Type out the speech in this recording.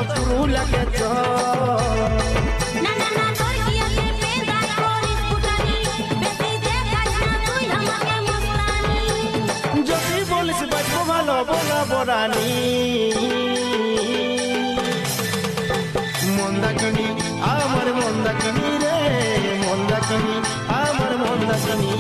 পুরুলাকে চল যদি বলিস বাঁচবো ভালো বলাবো রানী মন্দাকিনী আমার মন্দাকিনী রে মন্দাকিনী আমার মন্দাকিনী